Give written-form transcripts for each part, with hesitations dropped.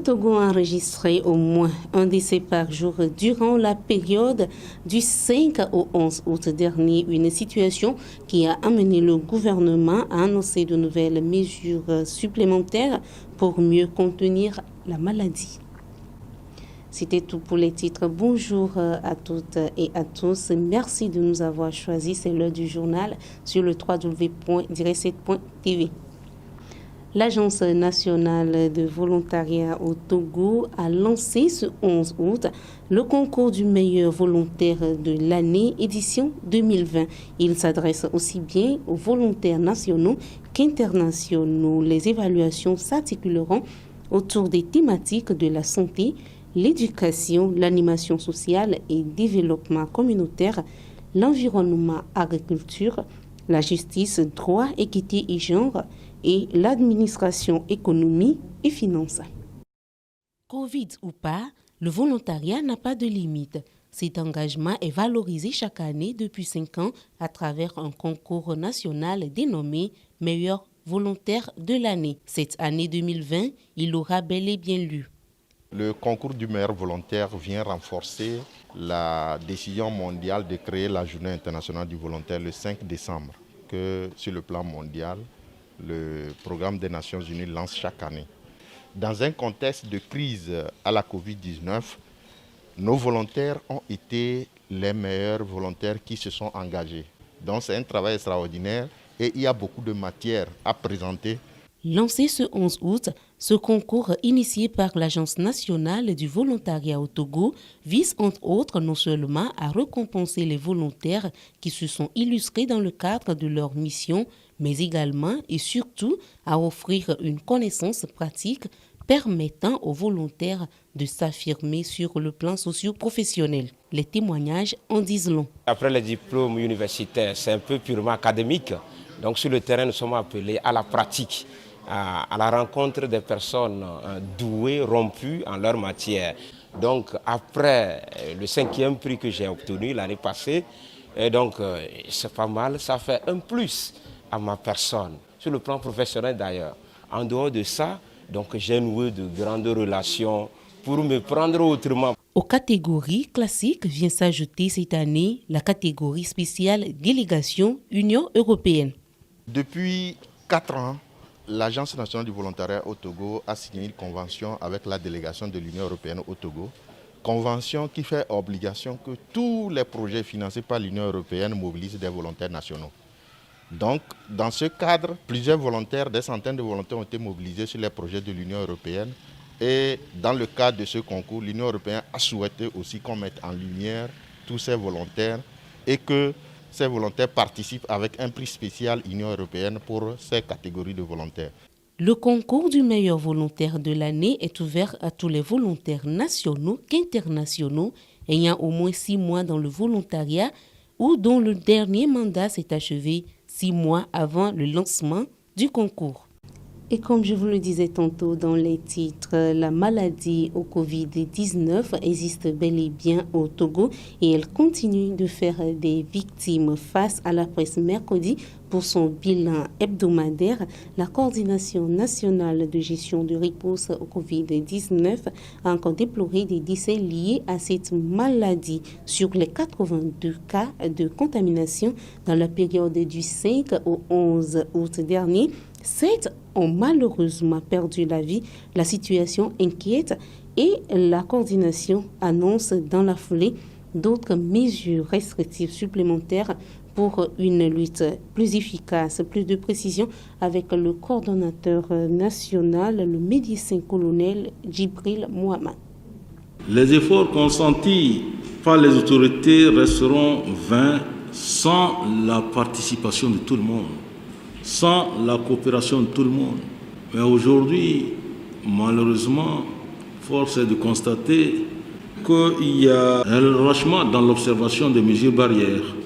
Togo a enregistré au moins un décès par jour durant la période du 5 au 11 août dernier, une situation qui a amené le gouvernement à annoncer de nouvelles mesures supplémentaires pour mieux contenir la maladie. C'était tout pour les titres. Bonjour à toutes et à tous. Merci de nous avoir choisis. C'est l'heure du journal sur le www.direct7.tv. L'Agence nationale de volontariat au Togo a lancé ce 11 août le concours du meilleur volontaire de l'année édition 2020. Il s'adresse aussi bien aux volontaires nationaux qu'internationaux. Les évaluations s'articuleront autour des thématiques de la santé, l'éducation, l'animation sociale et développement communautaire, l'environnement, agriculture, la justice, droit, équité et genre, et l'administration, économie et finances. Covid ou pas, le volontariat n'a pas de limite. Cet engagement est valorisé chaque année depuis 5 ans à travers un concours national dénommé Meilleur volontaire de l'année. Cette année 2020, il aura bel et bien lieu. Le concours du meilleur volontaire vient renforcer la décision mondiale de créer la Journée internationale du volontaire le 5 décembre, que sur le plan mondial, le programme des Nations Unies lance chaque année. Dans un contexte de crise à la Covid-19, nos volontaires ont été les meilleurs volontaires qui se sont engagés. Donc c'est un travail extraordinaire et il y a beaucoup de matière à présenter. Lancé ce 11 août, ce concours initié par l'Agence nationale du volontariat au Togo vise entre autres non seulement à récompenser les volontaires qui se sont illustrés dans le cadre de leur mission, mais également et surtout à offrir une connaissance pratique permettant aux volontaires de s'affirmer sur le plan socio-professionnel. Les témoignages en disent long. Après les diplômes universitaires, c'est un peu purement académique. Donc sur le terrain, nous sommes appelés à la pratique, à la rencontre des personnes douées, rompues en leur matière. Donc après le 5e prix que j'ai obtenu l'année passée, et donc c'est pas mal, ça fait un plus à ma personne, sur le plan professionnel d'ailleurs. En dehors de ça, donc j'ai noué de grandes relations pour me prendre autrement. Aux catégories classiques vient s'ajouter cette année la catégorie spéciale délégation Union européenne. Depuis 4 ans, l'Agence nationale du volontariat au Togo a signé une convention avec la délégation de l'Union européenne au Togo. Convention qui fait obligation que tous les projets financés par l'Union européenne mobilisent des volontaires nationaux. Donc, dans ce cadre, plusieurs volontaires, des centaines de volontaires ont été mobilisés sur les projets de l'Union européenne. Et dans le cadre de ce concours, l'Union européenne a souhaité aussi qu'on mette en lumière tous ces volontaires et que ces volontaires participent avec un prix spécial Union européenne pour ces catégories de volontaires. Le concours du meilleur volontaire de l'année est ouvert à tous les volontaires nationaux qu'internationaux ayant au moins 6 mois dans le volontariat ou dont le dernier mandat s'est achevé 6 mois avant le lancement du concours. Et comme je vous le disais tantôt dans les titres, la maladie au Covid-19 existe bel et bien au Togo et elle continue de faire des victimes. Face à la presse mercredi pour son bilan hebdomadaire, la Coordination nationale de gestion de riposte au Covid-19 a encore déploré des décès liés à cette maladie. Sur les 82 cas de contamination dans la période du 5 au 11 août dernier, 7 ont malheureusement perdu la vie. La situation inquiète et la coordination annonce dans la foulée d'autres mesures restrictives supplémentaires pour une lutte plus efficace. Plus de précision avec le coordonnateur national, le médecin-colonel Djibril Mohamed. Les efforts consentis par les autorités resteront vains sans la participation de tout le monde, sans la coopération de tout le monde. Mais aujourd'hui, malheureusement, force est de constater qu'il y a un relâchement dans l'observation des mesures barrières,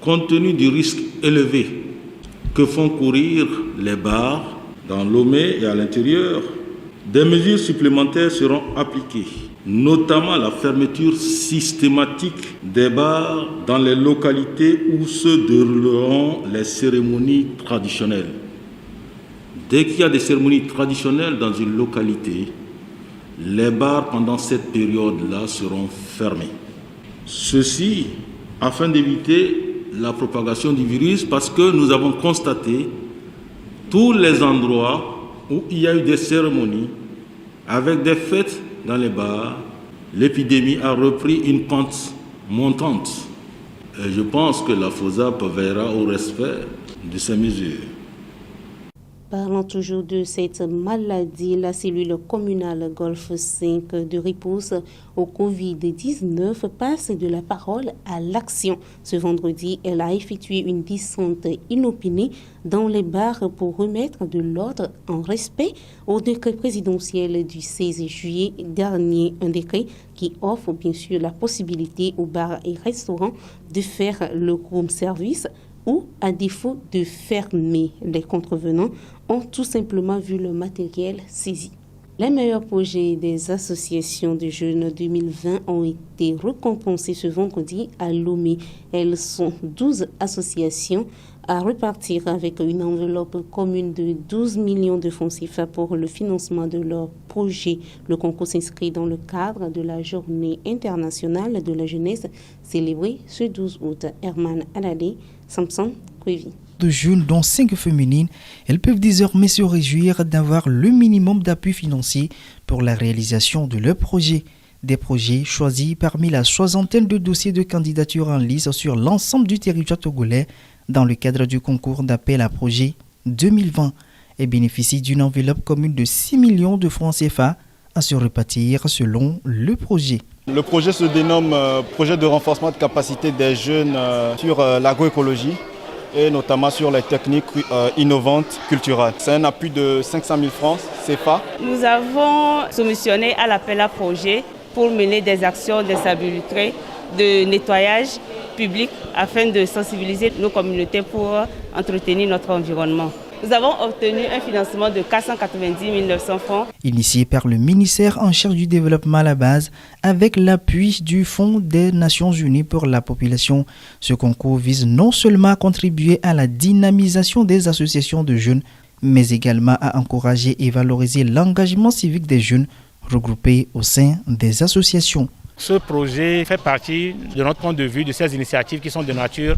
compte tenu du risque élevé que font courir les bars dans Lomé et à l'intérieur. Des mesures supplémentaires seront appliquées, notamment la fermeture systématique des bars dans les localités où se dérouleront les cérémonies traditionnelles. Dès qu'il y a des cérémonies traditionnelles dans une localité, les bars pendant cette période-là seront fermés. Ceci afin d'éviter la propagation du virus parce que nous avons constaté tous les endroits où il y a eu des cérémonies avec des fêtes dans les bars, l'épidémie a repris une pente montante. Et je pense que la FOSAP veillera au respect de ces mesures. Parlant toujours de cette maladie, la cellule communale Golfe 5 de réponse au Covid-19 passe de la parole à l'action. Ce vendredi, elle a effectué une descente inopinée dans les bars pour remettre de l'ordre en respect au décret présidentiel du 16 juillet dernier. Un décret qui offre bien sûr la possibilité aux bars et restaurants de faire le room service ou, à défaut de fermer. Les contrevenants ont tout simplement vu le matériel saisi. Les meilleurs projets des associations de jeunes 2020 ont été récompensés ce vendredi à Lomé. Elles sont 12 associations à repartir avec une enveloppe commune de 12 millions de francs CFA pour le financement de leurs projets. Le concours s'inscrit dans le cadre de la Journée internationale de la jeunesse célébrée ce 12 août. Herman Aladé, Samson Kwevi. De jeunes, dont 5 féminines, elles peuvent désormais se réjouir d'avoir le minimum d'appui financier pour la réalisation de leurs projets. Des projets choisis parmi la soixantaine de dossiers de candidature en lice sur l'ensemble du territoire togolais dans le cadre du concours d'appel à projet 2020 et bénéficient d'une enveloppe commune de 6 millions de francs CFA à se repartir selon le projet. Le projet se dénomme projet de renforcement de capacité des jeunes sur l'agroécologie et notamment sur les techniques innovantes culturelles. C'est un appui de 500 000 francs CFA. Nous avons soumissionné à l'appel à projet pour mener des actions d'insalubrité, de nettoyage public afin de sensibiliser nos communautés pour entretenir notre environnement. Nous avons obtenu un financement de 490 900 francs. Initié par le ministère en charge du développement à la base, avec l'appui du Fonds des Nations Unies pour la population, ce concours vise non seulement à contribuer à la dynamisation des associations de jeunes, mais également à encourager et valoriser l'engagement civique des jeunes regroupés au sein des associations. Ce projet fait partie, de notre point de vue, de ces initiatives qui sont de nature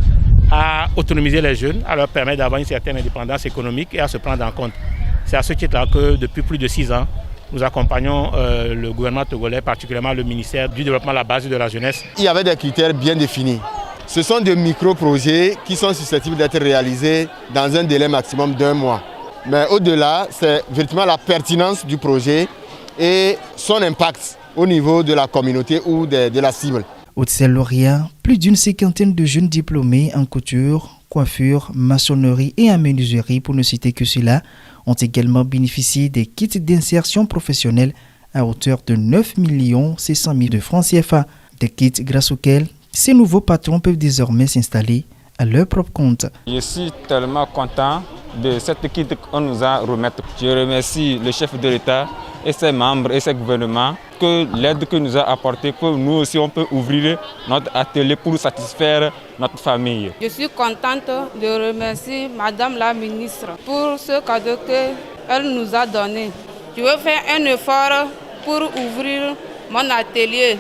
à autonomiser les jeunes, à leur permettre d'avoir une certaine indépendance économique et à se prendre en compte. C'est à ce titre-là que depuis plus de 6 ans, nous accompagnons le gouvernement togolais, particulièrement le ministère du développement à la base de la jeunesse. Il y avait des critères bien définis. Ce sont des micro-projets qui sont susceptibles d'être réalisés dans un délai maximum d'1 mois. Mais au-delà, c'est véritablement la pertinence du projet et son impact au niveau de la communauté ou de la cible. Haute-Saint-Lauria, plus d'une 50aine de jeunes diplômés en couture, coiffure, maçonnerie et en menuiserie, pour ne citer que cela, ont également bénéficié des kits d'insertion professionnelle à hauteur de 9 600 000 de francs CFA. Des kits grâce auxquels ces nouveaux patrons peuvent désormais s'installer à leur propre compte. Je suis tellement content de cette kit qu'on nous a remis. Je remercie le chef de l'État et ses membres et ses gouvernements que l'aide que nous a apportée, que nous aussi on peut ouvrir notre atelier pour satisfaire notre famille. Je suis contente de remercier Madame la ministre pour ce cadeau qu'elle nous a donné. Je veux faire un effort pour ouvrir mon atelier.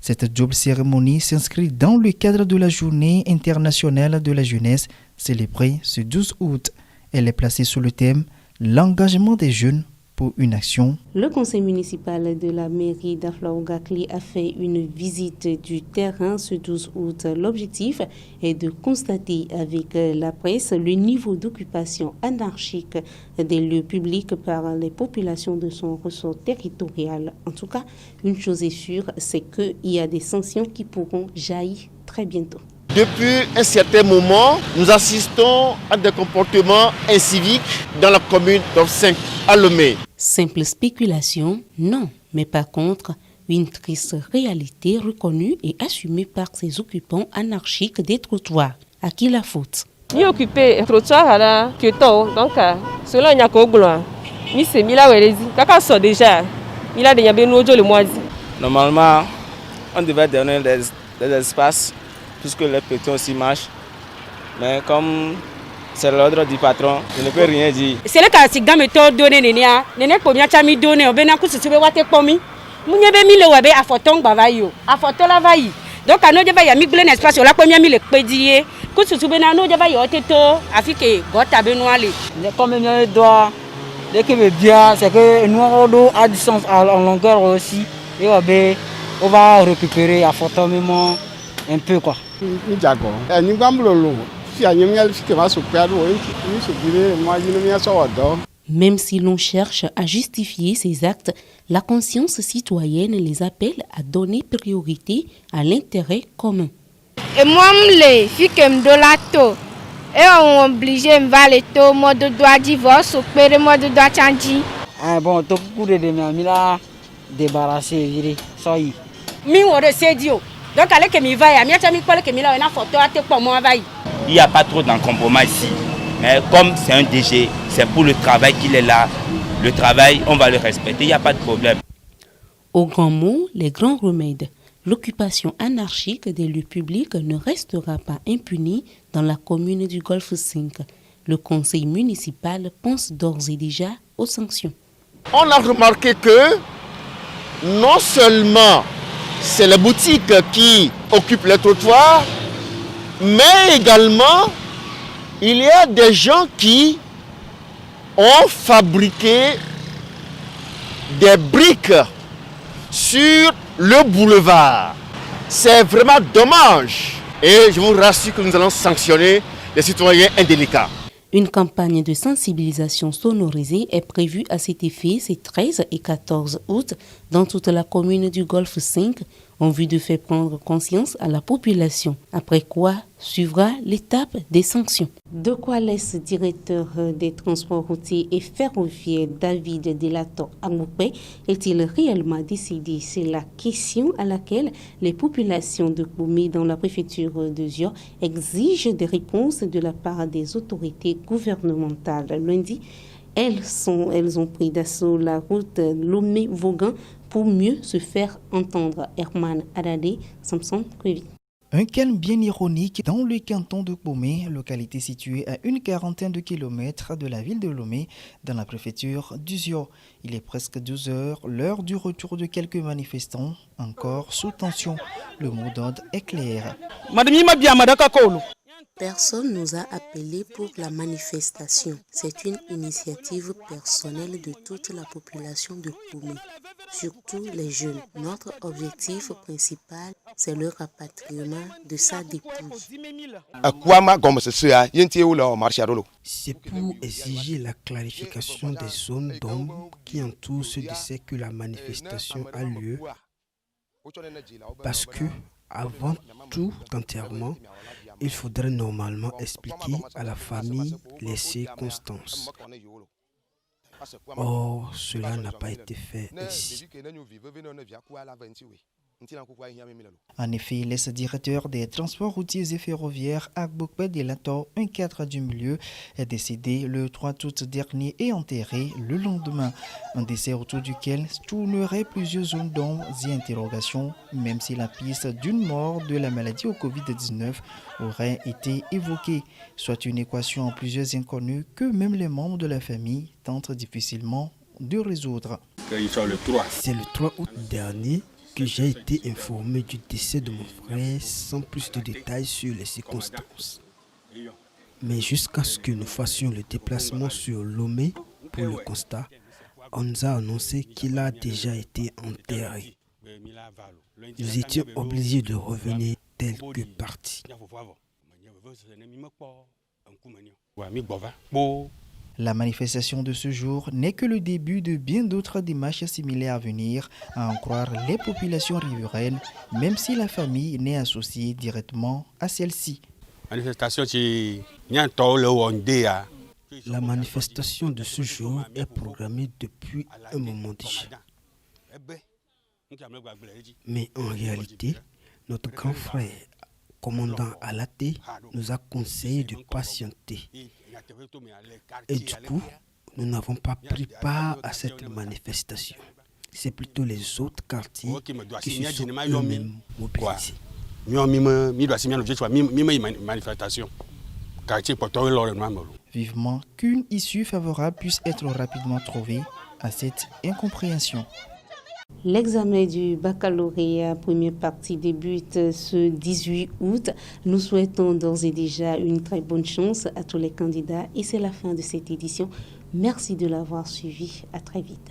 Cette double cérémonie s'inscrit dans le cadre de la Journée internationale de la jeunesse célébrée ce 12 août. Elle est placée sous le thème « L'engagement des jeunes pour une action ». Le conseil municipal de la mairie d'Aflaougakli a fait une visite du terrain ce 12 août. L'objectif est de constater avec la presse le niveau d'occupation anarchique des lieux publics par les populations de son ressort territorial. En tout cas, une chose est sûre, c'est qu'il y a des sanctions qui pourront jaillir très bientôt. Depuis un certain moment, nous assistons à des comportements inciviques dans la commune Golfe 5 à Lomé. Simple spéculation, non, mais par contre, une triste réalité reconnue et assumée par ces occupants anarchiques des trottoirs. À qui la faute? Ni occupé trottoir à la Kyoto, donc cela n'y a qu'au gloire. Ni c'est Mila Welezi, Kaka sort déjà. Mila de Yabenojo le moisi. Normalement, on devait donner des espaces puisque les petits aussi marchent. Mais comme c'est l'ordre du patron, je ne peux rien dire. C'est le cas si gamme to donné nenia, nene ko miacha mi donné, obena ku sisibe wate pomi. Munyebe mi le webe a photo bavayo. A photo la vayi. Donc à nous de vayi mi glen espace la première mi le pédier. Que ce soit na nous de vayi oteto afike gota benoale. Comme il doit dès que bien c'est que nous on a distance en longueur aussi et on va récupérer à photo même un peu quoi. Même si l'on cherche à justifier ces actes, la conscience citoyenne les appelle à donner priorité à l'intérêt commun. Et moi, les filles qui me donnent la taux, et on obligé me valer taux, moi de droit divorce, ou père moi de droit changer. Ah bon, tout coup de demain, mi la débarrasser, viré, ça y. Mi on de dio. Donc allez que mi va ya, mi a mi parle que mi la une photo à te pour moi va. Il n'y a pas trop d'encombrement ici. Mais comme c'est un DG, c'est pour le travail qu'il est là. Le travail, on va le respecter, il n'y a pas de problème. Au grand mot, les grands remèdes. L'occupation anarchique des lieux publics ne restera pas impunie dans la commune du Golfe 5. Le conseil municipal pense d'ores et déjà aux sanctions. On a remarqué que non seulement c'est les boutiques qui occupent les trottoirs, mais également il y a des gens qui ont fabriqué des briques sur le boulevard. C'est vraiment dommage. Et je vous rassure que nous allons sanctionner les citoyens indélicats. Une campagne de sensibilisation sonorisée est prévue à cet effet ces 13 et 14 août dans toute la commune du Golfe 5 en vue de faire prendre conscience à la population. Après quoi suivra l'étape des sanctions. De quoi laisse directeur des transports routiers et ferroviaires David Delator Amoupé est-il réellement décidé? C'est la question à laquelle les populations de Koumé dans la préfecture de Zior exigent des réponses de la part des autorités gouvernementales. Lundi, elles ont pris d'assaut la route Lomé-Vaughan pour mieux se faire entendre. Herman Adadé, Samson Kouvi. Un calme bien ironique dans le canton de Koumé, localité située à une quarantaine de kilomètres de la ville de Lomé, dans la préfecture d'Uzio. Il est presque 12 heures, l'heure du retour de quelques manifestants, encore sous tension. Le mot d'ordre est clair. Personne nous a appelés pour la manifestation. C'est une initiative personnelle de toute la population de Koumé, surtout les jeunes. Notre objectif principal, c'est le rapatriement de sa dépouille. C'est pour exiger la clarification des zones d'ombre qui entourent ceux qui savent que la manifestation a lieu. Parce que, avant tout enterrement, il faudrait normalement expliquer à la famille les circonstances. Or, cela n'a pas été fait ici. En effet, l'ex-directeur des transports routiers et ferroviaires Agbokpe Delator, un cadre du milieu, est décédé le 3 août dernier et enterré le lendemain. Un décès autour duquel tournerait plusieurs zones d'ombre et interrogations, même si la piste d'une mort de la maladie au Covid-19 aurait été évoquée, soit une équation en plusieurs inconnus que même les membres de la famille tentent difficilement de résoudre. C'est le 3 août dernier que j'ai été informé du décès de mon frère sans plus de détails sur les circonstances. Mais jusqu'à ce que nous fassions le déplacement sur Lomé pour le constat, on nous a annoncé qu'il a déjà été enterré. Nous étions obligés de revenir tel que partis. La manifestation de ce jour n'est que le début de bien d'autres démarches similaires à venir, à en croire les populations riveraines, même si la famille n'est associée directement à celle-ci. La manifestation de ce jour est programmée depuis un moment déjà. Mais en réalité, notre grand frère, commandant Alaté, nous a conseillé de patienter. Et du coup, nous n'avons pas pris part à cette manifestation. C'est plutôt les autres quartiers qui se sont eux-mêmes mobilisés. Vivement qu'une issue favorable puisse être rapidement trouvée à cette incompréhension. L'examen du baccalauréat première partie débute ce 18 août. Nous souhaitons d'ores et déjà une très bonne chance à tous les candidats et c'est la fin de cette édition. Merci de l'avoir suivi. À très vite.